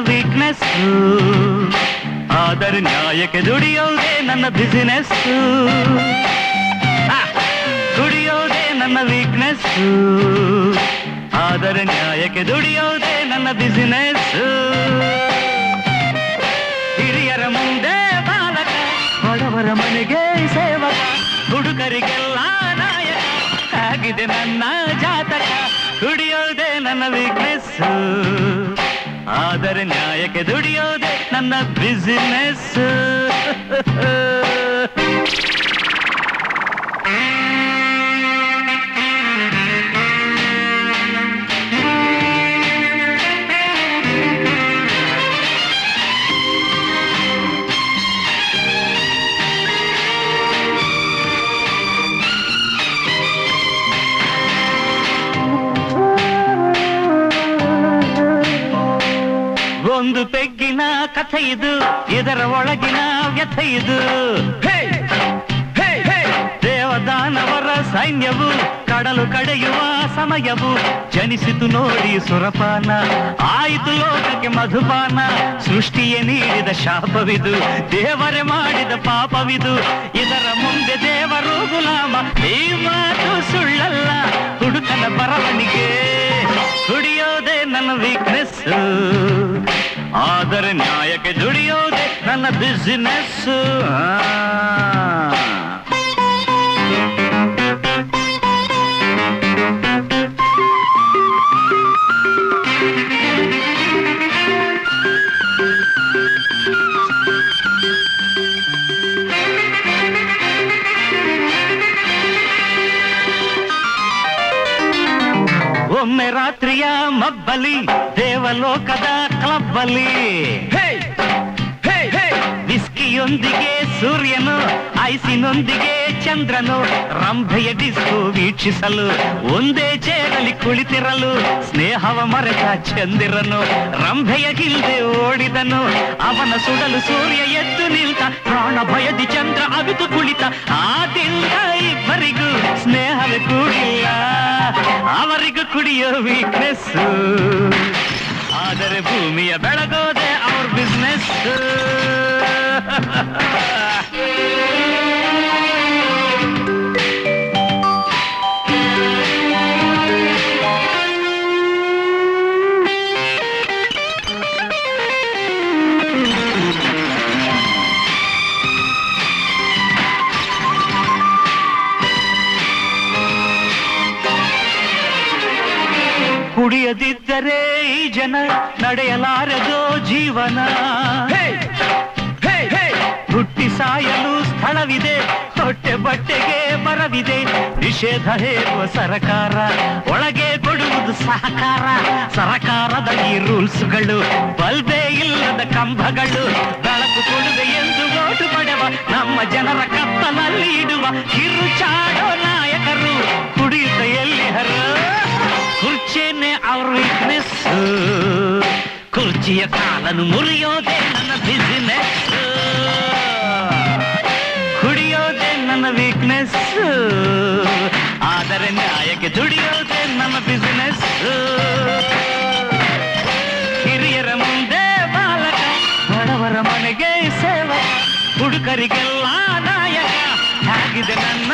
Weakness, ಆದರೆ ನ್ಯಾಯಕ್ಕೆ ದುಡಿಯೋದೇ ನನ್ನ business. ದುಡಿಯೋದೇ ನನ್ನ ವೀಕ್ನೆಸ್, ಆದರೆ ನ್ಯಾಯಕ್ಕೆ ದುಡಿಯೋದೇ ನನ್ನ ಬಿಸಿನೆಸ್. ಹಿರಿಯರ ಮುಂದೆ ಬಾಲಕ, ಬಡವರ ಮನೆಗೆ ಸೇವಕ, ಹುಡುಗರಿಗೆಲ್ಲ ನಾಯಕ ಆಗಿದೆ ನನ್ನ ಜಾತಕ. ದುಡಿಯೋದೇ ನನ್ನ ವೀಕ್ನೆಸ್, ಆದರೆ ನ್ಯಾಯಕ್ಕೆ ದುಡಿಯೋದೇ ನನ್ನ ಬಿಸಿನೆಸ್. ಒಂದು ಪೆಗ್ಗಿನ ಕಥೆ ಇದು, ಇದರ ಒಳಗಿನ ವ್ಯಥೆ ಇದು. ದೇವದಾನವರ ಸೈನ್ಯವು ಕಡಲು ಕಡೆಯುವ ಸಮಯವು, ಜನಿಸಿತು ನೋಡಿ ಸುರಪಾನ, ಆಯಿತು ಲೋಕಕ್ಕೆ ಮಧುಪಾನ. ಸೃಷ್ಟಿಯೇ ನೀಡಿದ ಶಾಪವಿದು, ದೇವರೇ ಮಾಡಿದ ಪಾಪವಿದು. ಇದರ ಮುಂದೆ ದೇವರು ಗುಲಾಮ, ಈ ಮಾತು ಸುಳ್ಳಲ್ಲ ಹುಡುಕನ ಬರವಣಿಗೆ. ದುಡಿಯೋದೇ ನನ್ನ ವೀಕ್ನೆಸ್, ಆದರೆ ನ್ಯಾಯಕ್ಕೆ ದುಡಿಯೋದೇ ನನ್ನ ಬಿಸಿನೆಸ್. ಒಮ್ಮೆ ರಾತ್ರಿಯ ಮಬ್ಬಲಿ, ದೇವಲೋಕದ ಕ್ಲಬ್ಬಲ್ಲಿ, ವಿಸ್ಕಿಯೊಂದಿಗೆ ಸೂರ್ಯನು, ಐಸಿನೊಂದಿಗೆ ಚಂದ್ರನು, ರಂಭೆಯ ಡಿಸ್ಕೋ ವೀಕ್ಷಿಸಲು ಒಂದೇ ಚೇರಲ್ಲಿ ಕುಳಿತಿರಲು, ಸ್ನೇಹವ ಮರೆತ ಚಂದಿರನು ರಂಭೆಯ ಹಿಂದೆ ಓಡಿದನು. ಅವನ ಸುಡಲು ಸೂರ್ಯ ಎದ್ದು ನಿಲ್ತ, ಪ್ರಾಣ ಭಯದಿ ಚಂದ್ರ ಅವಿತು ಕುಳಿತ. ಆದಿಂದ ಇಬ್ಬರಿಗೂ ಸ್ನೇಹವೇ ಕೂಡಿಲ್ಲ, ಅವರಿಗೂ ಕುಡಿಯೋ ವೀಕ್ನೆಸ್, ಆದರೆ ಭೂಮಿಯ ಬೆಳಗೋದೆ ಅವ್ರ ಬಿಸ್ನೆಸ್. ಕುಡಿಯದಿದ್ದರೆ ಈ ಜನ ನಡೆಯಲಾರದೋ ಜೀವನ. ಹುಟ್ಟಿ ಸಾಯಲು ಸ್ಥಳವಿದೆ, ಹೊಟ್ಟೆ ಬಟ್ಟೆಗೆ ಮರವಿದೆ. ನಿಷೇಧ ಹೇರುವ ಸರಕಾರ, ಒಳಗೆ ಕೊಡುವುದು ಸಹಕಾರ. ಸರಕಾರದ ಈ ರೂಲ್ಸ್ಗಳು, ಬಲ್ಬೇ ಇಲ್ಲದ ಕಂಬಗಳು. ಬೆಳಕು ಕೊಡುವೆ ಎಂದು ಓಟು ಪಡೆವ, ನಮ್ಮ ಜನರ ಕತ್ತಲಲ್ಲಿ ಇಡುವ ಕಿರುಚಾಡೋ ನಾಯಕರು ಕುಡಿಯುತ್ತ ಎಲ್ಲಿಹರು. ಕುರ್ಚಿಯನ್ನೇ ಅವ್ರ ವೀಕ್ನೆಸ್, ಕುರ್ಚಿಯ ಕಾಲನ್ನು ಮುರಿಯೋದೇ ನನ್ನ ಬಿಸಿನೆಸ್. ಕುಡಿಯೋದೇ ನನ್ನ ವೀಕ್ನೆಸ್, ಆದರೆ ನ್ಯಾಯಕ್ಕೆ ದುಡಿಯೋದೇ ನನ್ನ ಬಿಸಿನೆಸ್. ಹಿರಿಯರ ಮುಂದೆ ಬಾಲಕ, ಬಡವರ ಮನೆಗೆ ಸೇವಕ, ಹುಡುಗರಿಗೆಲ್ಲ ನಾಯಕ ಆಗಿದೆ ನನ್ನ